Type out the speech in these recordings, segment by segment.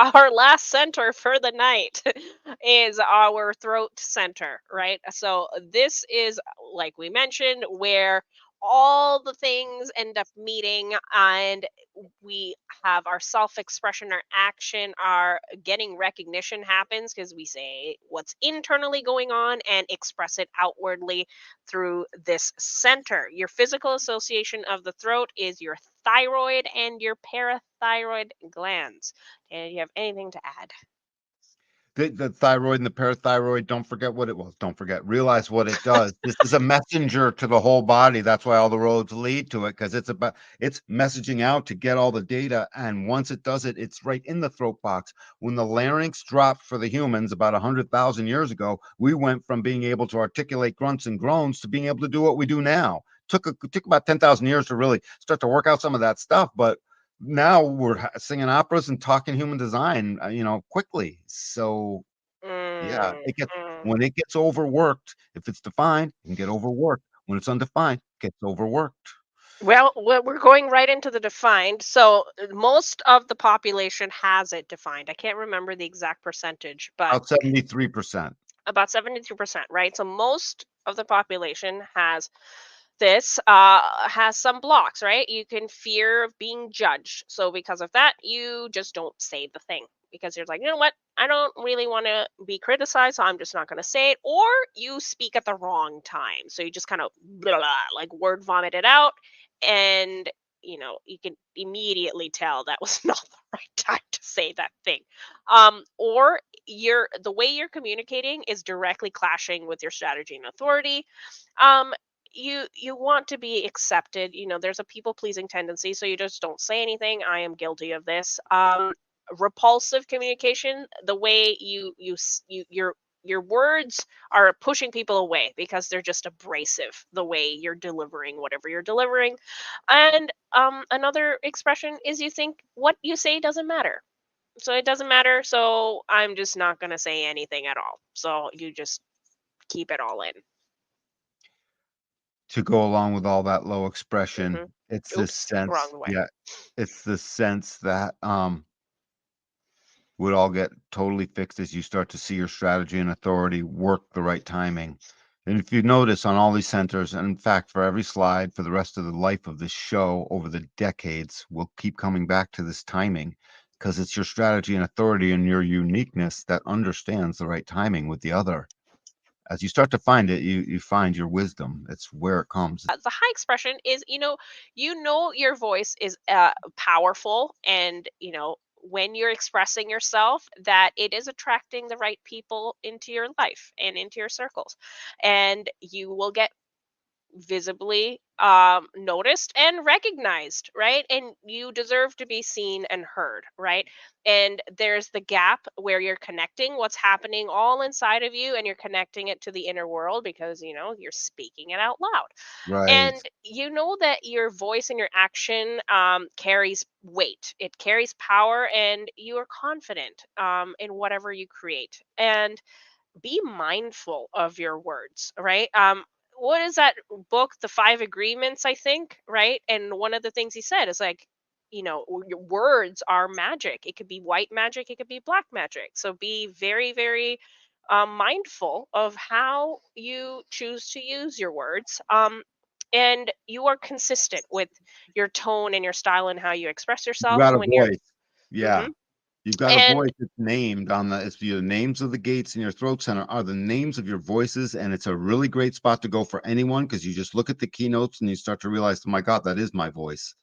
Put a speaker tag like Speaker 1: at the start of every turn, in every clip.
Speaker 1: our last center for the night is our throat center, right? So this is, like we mentioned, where all the things end up meeting, and we have our self expression, our action, our getting recognition happens because we say what's internally going on and express it outwardly through this center. Your physical association of the throat is your thyroid and your parathyroid glands. And you have anything to add?
Speaker 2: The thyroid and the parathyroid, don't forget what it was. Don't forget, realize what it does. This is a messenger to the whole body. That's why all the roads lead to it, because it's messaging out to get all the data. And once it does it, it's right in the throat box. When the larynx dropped for the humans about 100,000 years ago, we went from being able to articulate grunts and groans to being able to do what we do now. Took about 10,000 years to really start to work out some of that stuff, but now we're singing operas and talking human design, quickly. So yeah,
Speaker 1: Mm,
Speaker 2: it gets
Speaker 1: mm.
Speaker 2: when it gets overworked. If it's defined, it can get overworked. When it's undefined, it gets overworked.
Speaker 1: Well, we're going right into the defined. So most of the population has it defined. I can't remember the exact percentage, but
Speaker 2: About 73%.
Speaker 1: about 72%, right? So most of the population has this, has some blocks, right? You can fear of being judged. So because of that, you just don't say the thing because you're like, you know what? I don't really want to be criticized, so I'm just not going to say it. Or you speak at the wrong time. So you just kind of blah, blah, like word vomit it out. And, you can immediately tell that was not the right time to say that thing. Or the way you're communicating is directly clashing with your strategy and authority. um you want to be accepted. There's a people pleasing tendency, so you just don't say anything. I am guilty of this. Repulsive communication, the way your words are pushing people away because they're just abrasive, the way you're delivering whatever you're delivering. And another expression is you think what you say doesn't matter, so it doesn't matter, so I'm just not going to say anything at all, so you just keep it all in.
Speaker 2: To go along with all that low expression,
Speaker 1: Hmm.
Speaker 2: it's this
Speaker 1: Oops,
Speaker 2: sense,
Speaker 1: wrong way.
Speaker 2: yeah, it's the sense that would all get totally fixed as you start to see your strategy and authority work the right timing. And if you notice on all these centers, and in fact, for every slide for the rest of the life of this show over the decades, we'll keep coming back to this timing because it's your strategy and authority and your uniqueness that understands the right timing with the other. As you start to find it, you find your wisdom. It's where it comes.
Speaker 1: The high expression is, your voice is powerful, and when you're expressing yourself, that it is attracting the right people into your life and into your circles, and you will get visibly noticed and recognized, right? And you deserve to be seen and heard, right? And there's the gap where you're connecting what's happening all inside of you and you're connecting it to the inner world because, you're speaking it out loud.
Speaker 2: Right.
Speaker 1: And you know that your voice and your action carries weight, it carries power, and you are confident in whatever you create. And be mindful of your words, right? What is that book, The Five Agreements, I think, right? And one of the things he said is like, your words are magic. It could be white magic, it could be black magic. So be very, very mindful of how you choose to use your words. And you are consistent with your tone and your style and how you express
Speaker 2: You
Speaker 1: yourself
Speaker 2: got a
Speaker 1: when you're.
Speaker 2: voice.
Speaker 1: Mhm.
Speaker 2: Yeah. You've got a
Speaker 1: And
Speaker 2: voice that's named on the it's the names of the gates in your throat center are the names of your voices, and it's a really great spot to go for anyone because you just look at the keynotes and you start to realize, oh my God, that is my voice.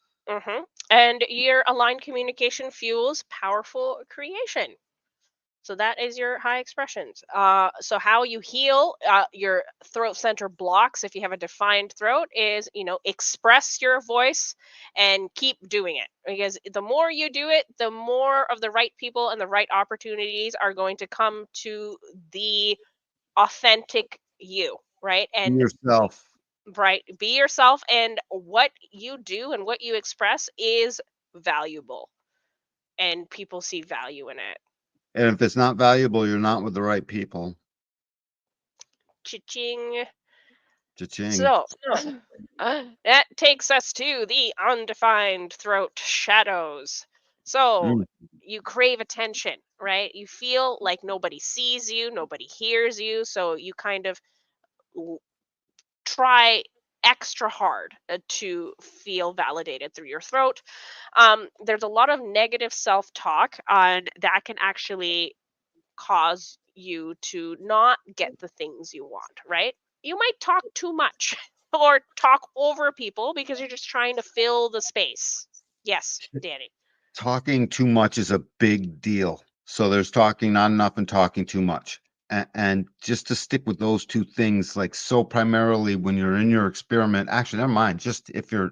Speaker 1: and your aligned communication fuels powerful creation. So that is your high expressions. So how you heal your throat center blocks, if you have a defined throat, is express your voice and keep doing it, because the more you do it, the more of the right people and the right opportunities are going to come to the authentic you, right?
Speaker 2: Be
Speaker 1: And
Speaker 2: yourself.
Speaker 1: right, be yourself, and what you do and what you express is valuable, and people see value in it.
Speaker 2: And if it's not valuable, you're not with the right people.
Speaker 1: Cha-ching.
Speaker 2: Cha-ching.
Speaker 1: So that takes us to the undefined throat shadows. So
Speaker 2: Mm.
Speaker 1: you crave attention, right? You feel like nobody sees you, nobody hears you, so you kind of l- try extra hard to feel validated through your throat. There's a lot of negative self-talk, and that can actually cause you to not get the things you want, right? You might talk too much or talk over people because you're just trying to fill the space. Yes, Danny.
Speaker 2: Talking too much is a big deal. So there's talking not enough and talking too much. And just to stick with those two things, like so primarily when you're in your experiment, actually, never mind. Just if you're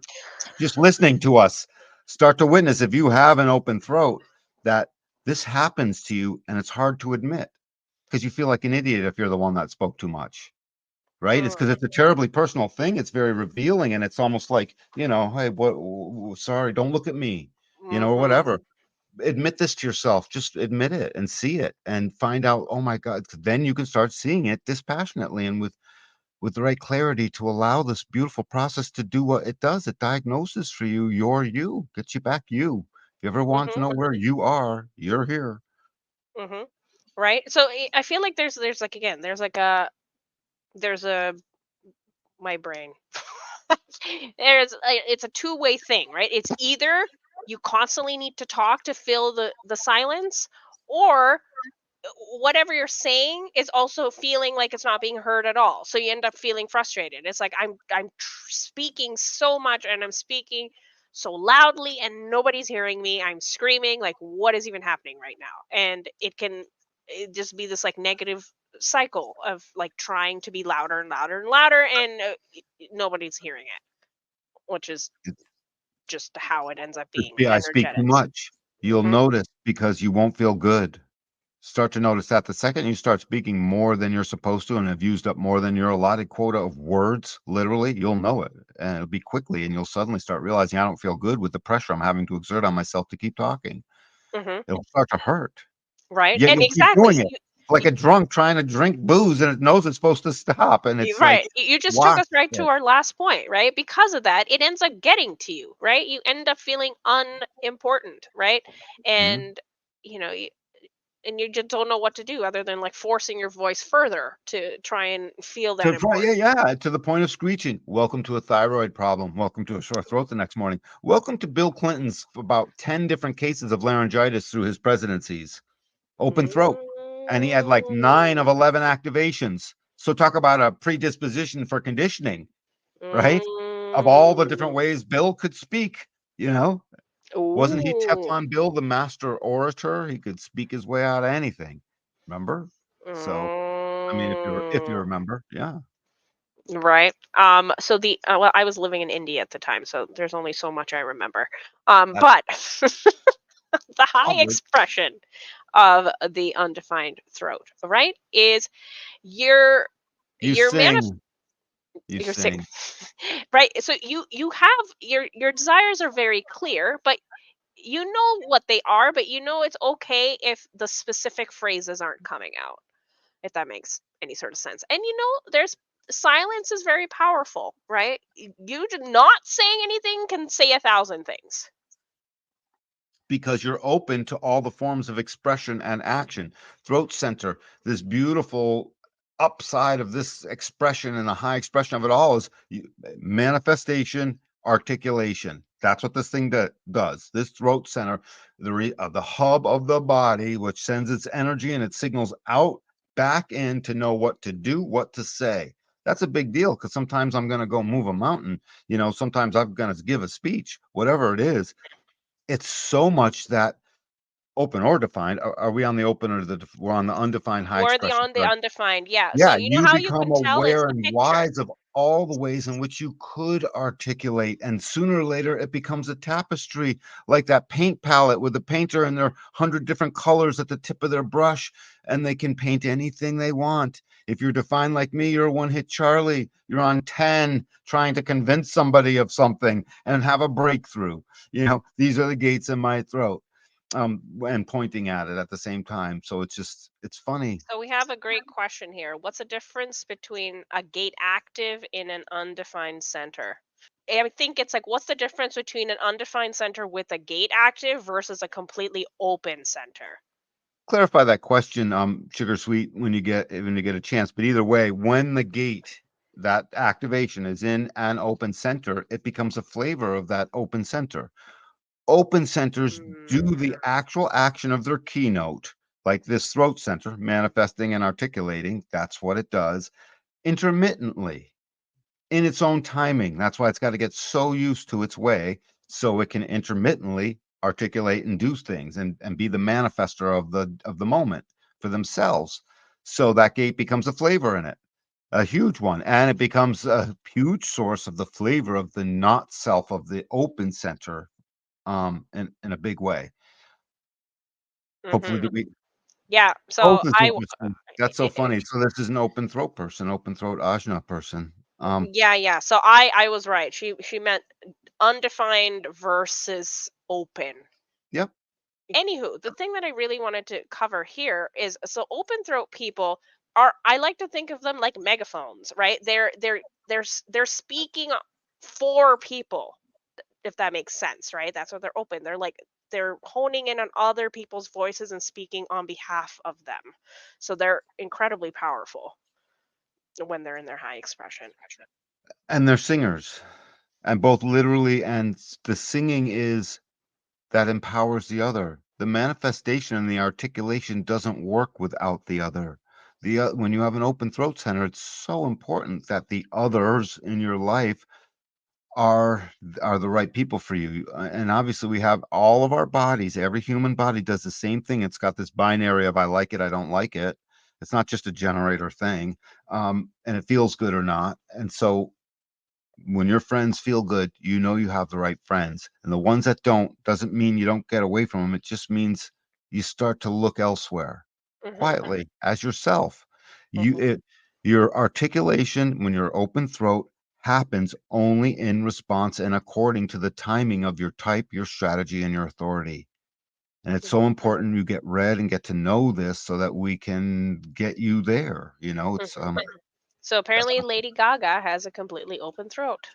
Speaker 2: just listening to us, start to witness if you have an open throat that this happens to you and it's hard to admit because you feel like an idiot if you're the one that spoke too much. Right? It's because
Speaker 1: Mm,
Speaker 2: it's a terribly personal thing. It's very revealing, and it's almost like, hey, sorry, don't look at me, or
Speaker 1: mhm,
Speaker 2: whatever. Admit this to yourself. Just admit it and see it and find out, oh my God, then you can start seeing it dispassionately and with the right clarity to allow this beautiful process to do what it does. It diagnoses for you, you, gets you back you. If you ever want to
Speaker 1: mhm,
Speaker 2: know where you are, you're here.
Speaker 1: mhm. Right? So I feel like there's like, again, there's a my brain. It's a two-way thing, right? It's either you constantly need to talk to fill the silence, or whatever you're saying is also feeling like it's not being heard at all. So you end up feeling frustrated. It's like speaking so much, and I'm speaking so loudly and nobody's hearing me. I'm screaming, like, what is even happening right now? And it just be this like negative cycle of like trying to be louder and louder and louder, and nobody's hearing it, which is just how it ends up being
Speaker 2: I speak too
Speaker 1: energetics.
Speaker 2: much. You'll
Speaker 1: Hmm.
Speaker 2: notice because you won't feel good. Start to notice that the second you start speaking more than you're supposed to and have used up more than your allotted quota of words, literally, you'll know it. And it'll be quickly, and you'll suddenly start realizing I don't feel good with the pressure I'm having to exert on myself to keep talking.
Speaker 1: Hmm.
Speaker 2: It'll start to hurt.
Speaker 1: Right,
Speaker 2: Yet
Speaker 1: and
Speaker 2: you'll keep
Speaker 1: exactly.
Speaker 2: doing it. Like a drunk trying to drink booze and it knows it's supposed to stop. And it's like,
Speaker 1: Right. You just took
Speaker 2: watch
Speaker 1: us right to
Speaker 2: it.
Speaker 1: our last point, right? Because of that, it ends up getting to you, right? You end up feeling unimportant, right?
Speaker 2: Mhm.
Speaker 1: And you know, you, and you just don't know what to do other than like forcing your voice further to try and feel that
Speaker 2: Yeah,
Speaker 1: important.
Speaker 2: yeah, to the point of screeching. Welcome to a thyroid problem. Welcome to a sore throat the next morning. Welcome to Bill Clinton's about 10 different cases of laryngitis through his presidencies. Open throat. And he had like 9 of
Speaker 1: Mm,
Speaker 2: 11 activations. So talk about a predisposition for conditioning, right? Of all the different
Speaker 1: mm,
Speaker 2: ways Bill could speak, you know? Wasn't he
Speaker 1: ooh,
Speaker 2: Teflon Bill, the master orator? He could speak his way out of anything. Remember? So, I mean, if you
Speaker 1: mm,
Speaker 2: remember, yeah.
Speaker 1: right. So well, I was living in India at the time, so there's only so much I remember.
Speaker 2: That's
Speaker 1: But the
Speaker 2: all
Speaker 1: high
Speaker 2: good.
Speaker 1: expression of the undefined throat, right, is your
Speaker 2: You
Speaker 1: your manif-
Speaker 2: sing, you
Speaker 1: your si-
Speaker 2: sing.
Speaker 1: right. So you have your desires are very clear, but you know what they are, but you know it's okay if the specific phrases aren't coming out, if that makes any sort of sense. And there's silence is very powerful, right? You not saying anything can say a thousand things.
Speaker 2: Because you're open to all the forms of expression and action. Throat center, this beautiful upside of this expression and the high expression of it all is manifestation, articulation. That's what this thing does. This throat center, the hub of the body, which sends its energy and its signals out back in to know what to do, what to say. That's a big deal because sometimes I'm going to go move a mountain. Sometimes I'm going to give a speech, whatever it is. It's so much that open or defined. Are we on the open or we're on the undefined high
Speaker 1: Or the
Speaker 2: expression?
Speaker 1: on the undefined, yeah. So
Speaker 2: Yeah,
Speaker 1: you know
Speaker 2: you
Speaker 1: how you
Speaker 2: become
Speaker 1: can tell is
Speaker 2: aware
Speaker 1: the
Speaker 2: and
Speaker 1: picture.
Speaker 2: wise of all the ways in which you could articulate, and sooner or later it becomes a tapestry, like that paint palette with the painter and their 100 different colors at the tip of their brush, and they can paint anything they want. If you're defined like me, you're a one-hit Charlie. You're on 10 trying to convince somebody of something and have a breakthrough. These are the gates in my throat, and pointing at it at the same time. So it's funny.
Speaker 1: So we have a great question here. What's the difference between a gate active in an undefined center? I think it's like, what's the difference between an undefined center with a gate active versus a completely open center?
Speaker 2: Clarify that question, sugar sweet, when you get a chance. But either way, when the gate, that activation is in an open center, it becomes a flavor of that open center. Open centers do
Speaker 1: Mm,
Speaker 2: the actual action of their keynote, like this throat center, manifesting and articulating. That's what it does intermittently in its own timing. That's why it's got to get so used to its way so it can intermittently articulate and do things and be the manifester of the moment for themselves. So that gate becomes a flavor in it, a huge one, and it becomes a huge source of the flavor of the not self of the open center, in a big way. Hopefully
Speaker 1: mhm.
Speaker 2: that we
Speaker 1: Yeah,
Speaker 2: both
Speaker 1: so
Speaker 2: is
Speaker 1: I w
Speaker 2: interesting. That's so funny. So this is an open throat person, open throat ajna person.
Speaker 1: yeah, yeah, so I was right. She meant undefined versus open.
Speaker 2: Yep.
Speaker 1: Anywho, the thing that I really wanted to cover here is, so open throat people are, I like to think of them like megaphones, right? They're speaking for people, if that makes sense, right? That's what they're open. They're like, they're honing in on other people's voices and speaking on behalf of them. So they're incredibly powerful when they're in their high expression.
Speaker 2: And they're singers. And both literally and the singing is that empowers the other. The manifestation and the articulation doesn't work without the other. When you have an open throat center, it's so important that the others in your life are are the right people for you. And obviously, we have all of our bodies. Every human body does the same thing. It's got this binary of I like it, I don't like it. It's not just a generator thing, and it feels good or not. And so when your friends feel good, you know you have the right friends. And the ones that don't doesn't mean you don't get away from them. It just means you start to look elsewhere
Speaker 1: Hmm.
Speaker 2: quietly as yourself. You
Speaker 1: Hmm.
Speaker 2: it your articulation when you're open throat happens only in response and according to the timing of your type, your strategy, and your authority. And it's so
Speaker 1: Hmm.
Speaker 2: important you get read and get to know this so that we can get you there. It's
Speaker 1: Hmm. So apparently, Lady Gaga has a completely open throat.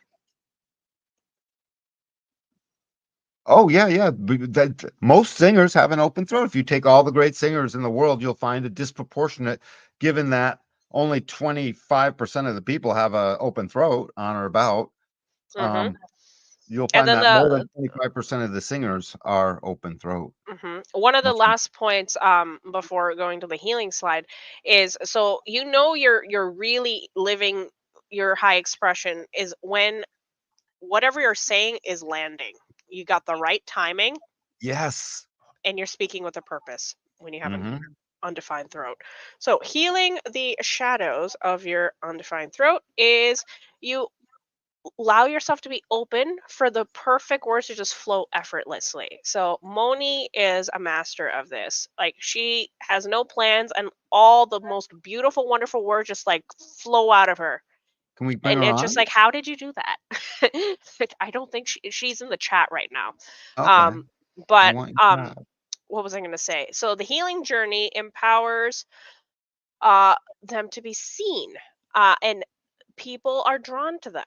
Speaker 2: Oh, yeah, yeah, that most singers have an open throat. If you take all the great singers in the world, you'll find a disproportionate, given that only 25% of the people have a open throat on or about,
Speaker 1: Hmm.
Speaker 2: um, you'll
Speaker 1: And
Speaker 2: find
Speaker 1: then
Speaker 2: that more than 25% of the singers are open throat.
Speaker 1: one of the
Speaker 2: Must be
Speaker 1: last points, before going to the healing slide, is, so you're really living your high expression is when whatever you're saying is landing. You got the right timing,
Speaker 2: Yes.
Speaker 1: and you're speaking with a purpose when you have an
Speaker 2: Mhm.
Speaker 1: undefined throat. So healing the shadows of your undefined throat is, you allow yourself to be open for the perfect words to just flow effortlessly. So Moni is a master of this. Like, she has no plans, and all the most beautiful, wonderful words just like flow out of her.
Speaker 2: Can we bring
Speaker 1: And
Speaker 2: her
Speaker 1: it's just
Speaker 2: on?
Speaker 1: like, how did you do that? Like, I don't think she's in the chat right now.
Speaker 2: Okay.
Speaker 1: Um,
Speaker 2: I
Speaker 1: but
Speaker 2: want you
Speaker 1: um,
Speaker 2: back.
Speaker 1: what was I going to say? So the healing journey empowers them to be seen, and people are drawn to them.